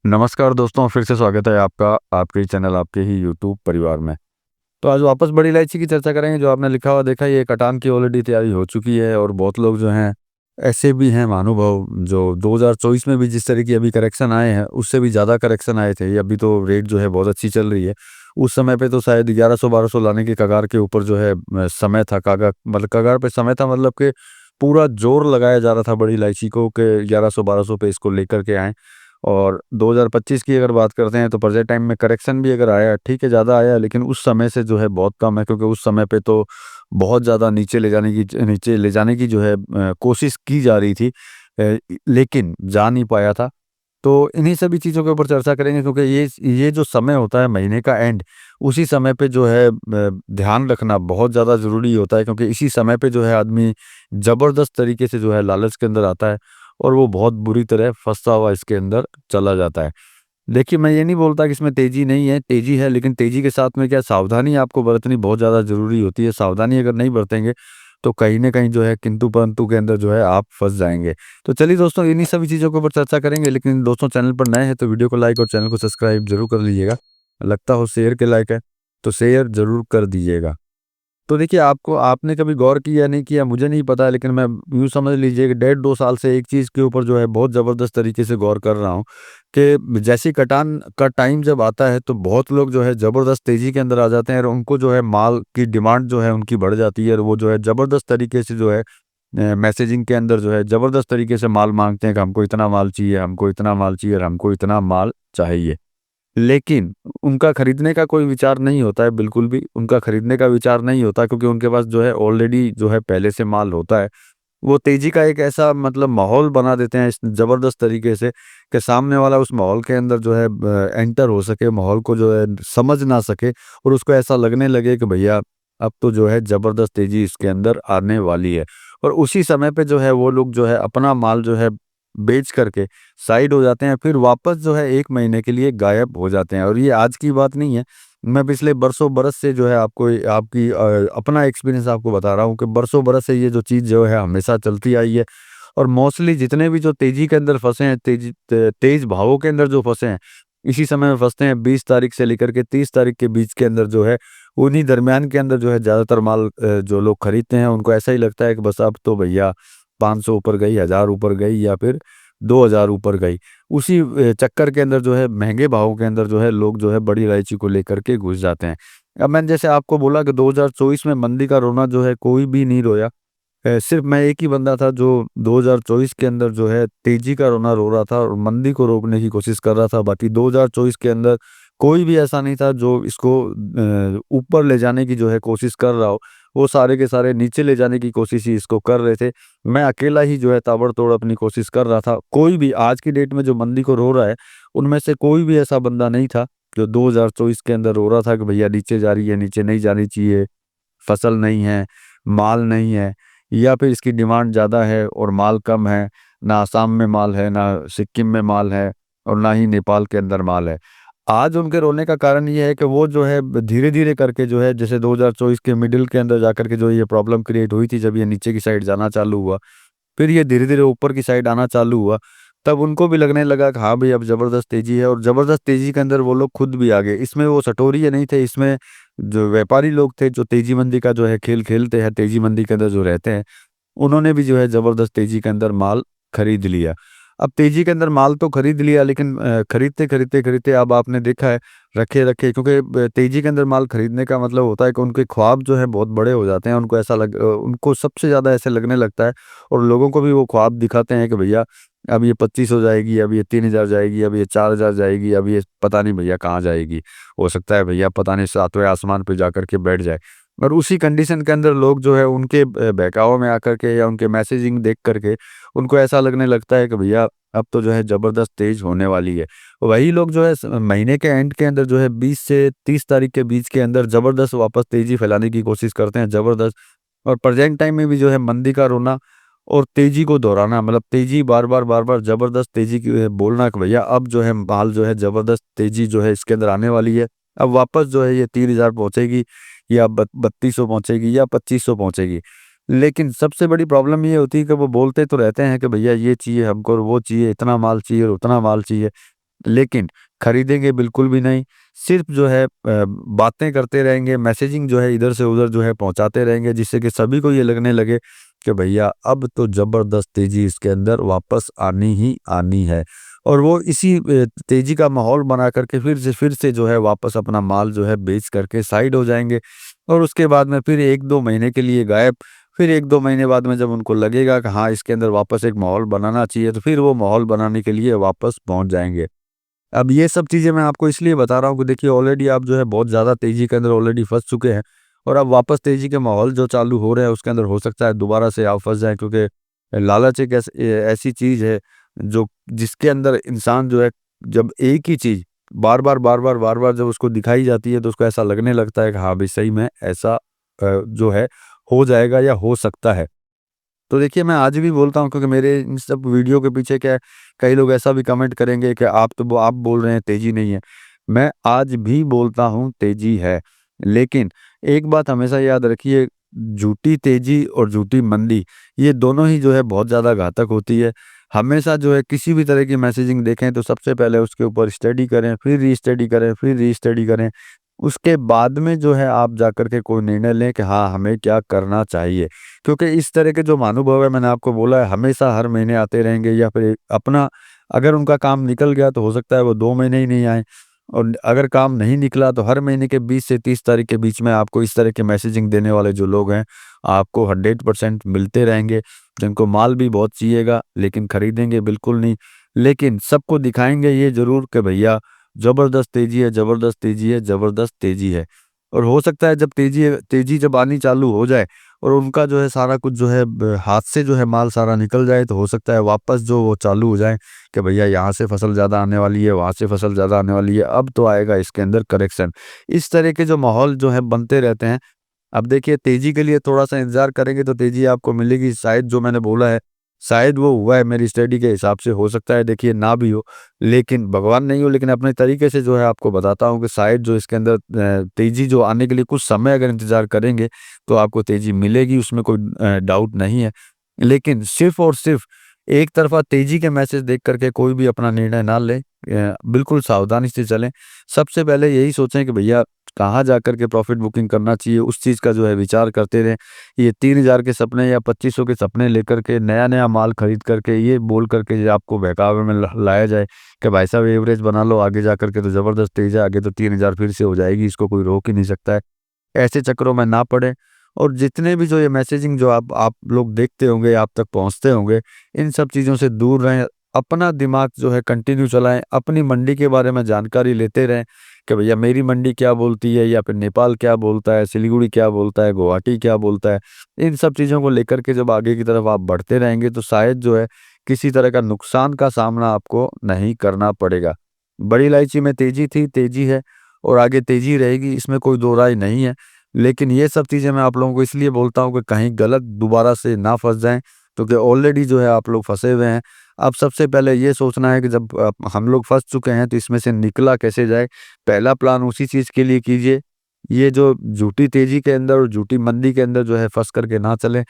नमस्कार दोस्तों, फिर से स्वागत है आपका आपके ही चैनल, आपके ही यूट्यूब परिवार में। तो आज वापस बड़ी इलायची की चर्चा करेंगे। जो आपने लिखा हुआ देखा, ये कटान की ऑलरेडी तैयारी हो चुकी है और बहुत लोग जो हैं ऐसे भी हैं महानुभाव जो 2024 में भी जिस तरह की अभी करेक्शन आए हैं, उससे भी ज़्यादा करेक्शन आए थे। अभी तो रेट जो है बहुत अच्छी चल रही है। उस समय पे तो शायद 1100-1200 लाने की कगार के ऊपर जो है समय था, कागा मतलब कगार पे समय था, मतलब कि पूरा जोर लगाया जा रहा था बड़ी इलायची को कि 1100-1200 पे इसको लेकर के आएँ। और 2025 की अगर बात करते हैं तो प्रेजेंट टाइम में करेक्शन भी अगर आया, ठीक है, ज़्यादा आया, लेकिन उस समय से जो है बहुत कम है, क्योंकि उस समय पे तो बहुत ज़्यादा नीचे ले जाने की जो है कोशिश की जा रही थी, लेकिन जा नहीं पाया था। तो इन्हीं सभी चीज़ों के ऊपर चर्चा करेंगे, क्योंकि ये जो समय होता है महीने का एंड, उसी समय पे जो है ध्यान रखना बहुत ज़्यादा ज़रूरी होता है, क्योंकि इसी समय पे जो है आदमी ज़बरदस्त तरीके से जो है लालच के अंदर आता है और वो बहुत बुरी तरह फँसा हुआ इसके अंदर चला जाता है। देखिए, मैं ये नहीं बोलता कि इसमें तेज़ी नहीं है, तेज़ी है, लेकिन तेज़ी के साथ में क्या सावधानी आपको बरतनी बहुत ज़्यादा ज़रूरी होती है। सावधानी अगर नहीं बरतेंगे, तो कहीं न कहीं जो है किंतु-परंतु के अंदर जो है आप फँस जाएँगे। तो चलिए दोस्तों, इन्हीं सभी चीज़ों के ऊपर चर्चा करेंगे, लेकिन दोस्तों चैनल पर नए हैं तो वीडियो को लाइक और चैनल को सब्सक्राइब ज़रूर कर लीजिएगा। लगता हो शेयर के लायक है, तो शेयर ज़रूर कर दीजिएगा। तो देखिए, आपने कभी गौर किया नहीं किया मुझे नहीं पता, लेकिन मैं यूँ समझ लीजिए कि डेढ़ 2 साल से एक चीज़ के ऊपर जो है बहुत ज़बरदस्त तरीके से गौर कर रहा हूँ कि जैसे ही कटान का टाइम जब आता है, तो बहुत लोग जो है ज़बरदस्त तेज़ी के अंदर आ जाते हैं और उनको जो है माल की डिमांड जो है उनकी बढ़ जाती है और वो जो है ज़बरदस्त तरीके से जो है मैसेजिंग के अंदर जो है ज़बरदस्त तरीके से माल माँगते हैं कि हमको इतना माल चाहिए, हमको इतना माल चाहिए और हमको इतना माल चाहिए। लेकिन उनका खरीदने का कोई विचार नहीं होता है, बिल्कुल भी उनका खरीदने का विचार नहीं होता, क्योंकि उनके पास जो है ऑलरेडी जो है पहले से माल होता है। वो तेज़ी का एक ऐसा मतलब माहौल बना देते हैं इस ज़बरदस्त तरीके से कि सामने वाला उस माहौल के अंदर जो है एंटर हो सके, माहौल को जो है समझ ना सके और उसको ऐसा लगने लगे कि भैया अब तो जो है ज़बरदस्त तेज़ी इसके अंदर आने वाली है। और उसी समय पे जो है वो लोग जो है अपना माल जो है बेच करके साइड हो जाते हैं, फिर वापस जो है 1 महीने के लिए गायब हो जाते हैं। और ये आज की बात नहीं है, मैं पिछले बरसों बरस से जो है आपको आपकी अपना एक्सपीरियंस आपको बता रहा हूँ कि बरसों बरस से ये जो चीज़ जो है हमेशा चलती आई है। और मोस्टली जितने भी जो तेज़ी के अंदर फँसे हैं, तेज़ भावों के अंदर जो फँसे हैं, इसी समय में फँसते हैं। 20 तारीख से लेकर के 30 तारीख के बीच के अंदर जो है, उन्हीं दरमियान के अंदर जो है ज़्यादातर माल जो लोग खरीदते हैं, उनको ऐसा ही लगता है कि बस अब तो भैया 500 ऊपर गई, 1000 ऊपर गई या फिर 2000 ऊपर गई। उसी चक्कर के अंदर जो है महँगे भावों के अंदर जो है लोग जो है बड़ी इलायची को लेकर के घुस जाते हैं। अब मैंने जैसे आपको बोला कि 2024 में मंदी का रोना जो है कोई भी नहीं रोया। सिर्फ़ मैं एक ही बंदा था जो 2024 के अंदर जो है तेज़ी का रोना रो रहा था और मंदी को रोकने की कोशिश कर रहा था। बाकी 2024 के अंदर कोई भी ऐसा नहीं था जो इसको ऊपर ले जाने की जो है कोशिश कर रहा हो। वो सारे के सारे नीचे ले जाने की कोशिश ही इसको कर रहे थे। मैं अकेला ही जो है ताबड़तोड़ अपनी कोशिश कर रहा था। कोई भी आज की डेट में जो मंदी को रो रहा है, उनमें से कोई भी ऐसा बंदा नहीं था जो 2024 के अंदर रो रहा था कि भैया नीचे जा रही है, नीचे नहीं जानी चाहिए, फसल नहीं है, माल नहीं है, या फिर इसकी डिमांड ज़्यादा है और माल कम है। ना असम में माल है, ना सिक्किम में माल है और ना ही नेपाल के अंदर माल है। आज उनके रोने का कारण ये है कि वो जो है धीरे-धीरे करके जो है, जैसे 2024 के मिडल के अंदर जाकर के जो ये प्रॉब्लम क्रिएट हुई थी, जब ये नीचे की साइड जाना चालू हुआ, फिर ये धीरे-धीरे ऊपर की साइड आना चालू हुआ, तब उनको भी लगने लगा कि हाँ भई, अब ज़बरदस्त तेज़ी है और ज़बरदस्त तेज़ी के अंदर वो लोग खुद भी आ गए। इसमें वो सटोरिये नहीं थे, इसमें जो व्यापारी लोग थे, जो तेज़ी-मंदी का जो है खेल खेलते हैं, तेज़ी-मंदी के अंदर जो रहते हैं, उन्होंने भी जो है ज़बरदस्त तेज़ी के अंदर माल खरीद लिया। अब तेज़ी के अंदर माल तो खरीद लिया, लेकिन खरीदते अब आपने देखा है रखे-रखे, क्योंकि तेज़ी के अंदर माल खरीदने का मतलब होता है कि उनके ख्वाब जो है बहुत बड़े हो जाते हैं। उनको सबसे ज़्यादा ऐसे लगने लगता है और लोगों को भी वो ख्वाब दिखाते हैं कि भैया अब ये 2500 जाएगी, अब ये 3000 जाएगी, अब ये 4000 जाएगी, अब ये पता नहीं भैया कहाँ जाएगी। हो सकता है भैया पता नहीं 7वें आसमान पे जाकर के बैठ जाए। और उसी कंडीशन के अंदर लोग जो है उनके बहकावे में आकर के या उनके मैसेजिंग देख कर के उनको ऐसा लगने लगता है कि भैया अब तो जो है ज़बरदस्त तेज़ होने वाली है। वही लोग जो है महीने के एंड के अंदर जो है 20 से 30 तारीख के बीच के अंदर ज़बरदस्त वापस तेज़ी फैलाने की कोशिश करते हैं, ज़बरदस्त। और प्रेजेंट टाइम में भी जो है मंदी का रोना और तेज़ी को दोहराना, मतलब तेज़ी बार-बार ज़बरदस्त तेज़ी की बोलना कि भैया अब जो है माल जो है ज़बरदस्त तेज़ी जो है इसके अंदर आने वाली है। अब वापस जो है ये 3000 पहुँचेगी या 3200 पहुँचेगी या 2500 पहुँचेगी। लेकिन सबसे बड़ी प्रॉब्लम ये होती है कि वो बोलते तो रहते हैं कि भैया ये चाहिए हमको और वो चाहिए, इतना माल चाहिए और उतना माल चाहिए। लेकिन खरीदेंगे बिल्कुल भी नहीं। सिर्फ़ जो है बातें करते रहेंगे, मैसेजिंग जो है इधर से उधर जो है पहुँचाते रहेंगे, जिससे कि सभी को ये लगने लगे कि भैया अब तो ज़बरदस्त तेज़ी इसके अंदर वापस आनी ही आनी है। और वो इसी तेज़ी का माहौल बना करके फिर से जो है वापस अपना माल जो है बेच करके साइड हो जाएँगे और उसके बाद में फिर 1-2 महीने के लिए गायब। फिर 1-2 महीने बाद में जब उनको लगेगा कि हाँ, इसके अंदर वापस एक माहौल बनाना चाहिए, तो फिर वो माहौल बनाने के लिए वापस पहुँच जाएँगे। अब ये सब चीज़ें मैं आपको इसलिए बता रहा हूँ कि देखिए ऑलरेडी आप जो है बहुत ज़्यादा तेज़ी के अंदर ऑलरेडी फँस चुके हैं और अब वापस तेज़ी के माहौल जो चालू हो रहे हैं उसके अंदर हो सकता है दोबारा से आप फँस जाएँ, क्योंकि लालच एक ऐसी चीज़ है जो जिसके अंदर इंसान जो है जब एक ही चीज़ बार-बार जब उसको दिखाई जाती है तो उसको ऐसा लगने लगता है कि हाँ, भई सही में ऐसा जो है हो जाएगा या हो सकता है। तो देखिए मैं आज भी बोलता हूँ, क्योंकि मेरे इन सब वीडियो के पीछे क्या है, कई लोग ऐसा भी कमेंट करेंगे कि आप बोल रहे हैं तेज़ी नहीं है। मैं आज भी बोलता हूँ तेज़ी है। लेकिन एक बात हमेशा याद रखिए, झूठी तेज़ी और झूठी मंदी ये दोनों ही जो है बहुत ज़्यादा घातक होती है। हमेशा जो है किसी भी तरह की मैसेजिंग देखें तो सबसे पहले उसके ऊपर स्टडी करें, फिर री-स्टडी करें, फिर री-स्टडी करें। उसके बाद में जो है आप जाकर के कोई निर्णय लें कि हाँ, हमें क्या करना चाहिए। क्योंकि इस तरह के जो महानुभव है, मैंने आपको बोला है, हमेशा हर महीने आते रहेंगे या फिर अपना अगर उनका काम निकल गया तो हो सकता है वो 2 महीने ही नहीं आएँ और अगर काम नहीं निकला तो हर महीने के 20 से 30 तारीख के बीच में आपको इस तरह के मैसेजिंग देने वाले जो लोग हैं, आपको 100% मिलते रहेंगे, जिनको माल भी बहुत चाहिएगा लेकिन खरीदेंगे बिल्कुल नहीं। लेकिन सबको दिखाएँगे ये ज़रूर कि भैया ज़बरदस्त तेज़ी है, ज़बरदस्त तेज़ी है, ज़बरदस्त तेज़ी है। और हो सकता है जब तेज़ी जब आनी चालू हो जाए और उनका जो है सारा कुछ जो है हाथ से जो है माल सारा निकल जाए, तो हो सकता है वापस जो वो चालू हो जाए कि भैया यहाँ से फसल ज़्यादा आने वाली है, वहाँ से फसल ज़्यादा आने वाली है, अब तो आएगा इसके अंदर करेक्शन। इस तरह के जो माहौल जो है बनते रहते हैं। अब देखिए तेज़ी के लिए थोड़ा-सा इंतज़ार करेंगे तो तेज़ी आपको मिलेगी, शायद जो मैंने बोला है, शायद वो हुआ है मेरी स्टडी के हिसाब से, हो सकता है देखिए ना भी हो, लेकिन भगवान नहीं हो, लेकिन अपने तरीके से जो है आपको बताता हूँ कि शायद जो इसके अंदर तेज़ी जो आने के लिए कुछ समय अगर इंतज़ार करेंगे, तो आपको तेज़ी मिलेगी, उसमें कोई डाउट नहीं है। लेकिन सिर्फ़ और सिर्फ़ एक तरफ़ा तेज़ी के मैसेज देख कर के कोई भी अपना निर्णय ना लें। बिल्कुल सावधानी से चलें। सबसे पहले यही सोचें कि भैया कहाँ जाकर के प्रॉफ़िट बुकिंग करना चाहिए, उस चीज़ का जो है विचार करते रहें। ये 3000 के सपने या 2500 के सपने लेकर के नया-नया माल खरीद करके ये बोल करके ये आपको बहकावे में ल लाया जाए कि भाई साहब एवरेज बना लो, आगे जाकर के तो ज़बरदस्त तेज़ है, आगे तो 3000 फिर से हो जाएगी, इसको कोई रोक ही नहीं सकता है। ऐसे चक्करों में ना पड़ें और जितने भी जो ये मैसेजिंग जो आप लोग देखते होंगे, आप तक पहुँचते होंगे, इन सब चीज़ों से दूर रहें। अपना दिमाग जो है कंटिन्यू चलाएँ, अपनी मंडी के बारे में जानकारी लेते रहें कि भैया मेरी मंडी क्या बोलती है या फिर नेपाल क्या बोलता है, सिलीगुड़ी क्या बोलता है, गुवाहाटी क्या बोलता है। इन सब चीज़ों को लेकर के जब आगे की तरफ आप बढ़ते रहेंगे तो शायद जो है किसी तरह का नुकसान का सामना आपको नहीं करना पड़ेगा। बड़ी इलायची में तेज़ी थी, तेज़ी है और आगे तेज़ी रहेगी, इसमें कोई दो राय नहीं है। लेकिन ये सब चीज़ें मैं आप लोगों को इसलिए बोलता हूँ कि कहीं गलत दोबारा से ना फँस जाएँ, क्योंकि ऑलरेडी जो है आप लोग फँसे हुए हैं। अब सबसे पहले ये सोचना है कि जब हम लोग फँस चुके हैं तो इसमें से निकला कैसे जाए? पहला प्लान उसी चीज़ के लिए कीजिए। ये जो झूठी तेज़ी के अंदर और झूठी मंदी के अंदर जो है फँस कर के ना चलें।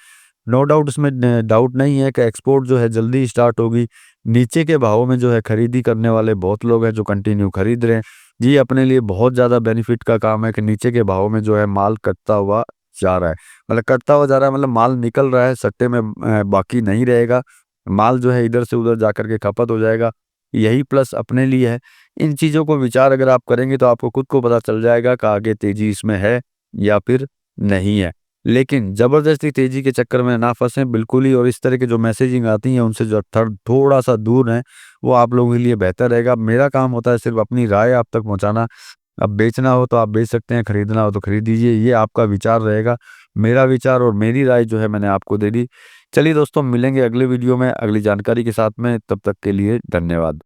नो डाउट इसमें डाउट नहीं है कि एक्सपोर्ट जो है जल्दी स्टार्ट होगी। नीचे के भावों में जो है खरीदी करने वाले बहुत लोग हैं जो कंटिन्यू खरीद रहे हैं। ये अपने लिए बहुत ज़्यादा बेनिफिट का काम है कि नीचे के भावों में जो है माल कटता हुआ जा रहा है। मतलब कटता हुआ जा रहा है मतलब माल निकल रहा है, सट्टे में बाकी नहीं रहेगा। माल जो है इधर से उधर जाकर के खपत हो जाएगा। यही प्लस अपने लिए है। इन चीज़ों को विचार अगर आप करेंगे तो आपको खुद को पता चल जाएगा कि आगे तेज़ी इसमें है या फिर नहीं है। लेकिन ज़बरदस्ती तेज़ी के चक्कर में ना फँसें बिल्कुल ही, और इस तरह की जो मैसेजिंग आती हैं उनसे जो थोड़ा-सा दूर रहें, वो आप लोगों के लिए बेहतर रहेगा। मेरा काम होता है सिर्फ़ अपनी राय आप तक पहुँचाना। अब बेचना हो तो आप बेच सकते हैं, खरीदना हो तो खरीद लीजिए, ये आपका विचार रहेगा। मेरा विचार और मेरी राय जो है मैंने आपको दे दी। चलिए दोस्तों, मिलेंगे अगले वीडियो में अगली जानकारी के साथ में, तब तक के लिए धन्यवाद।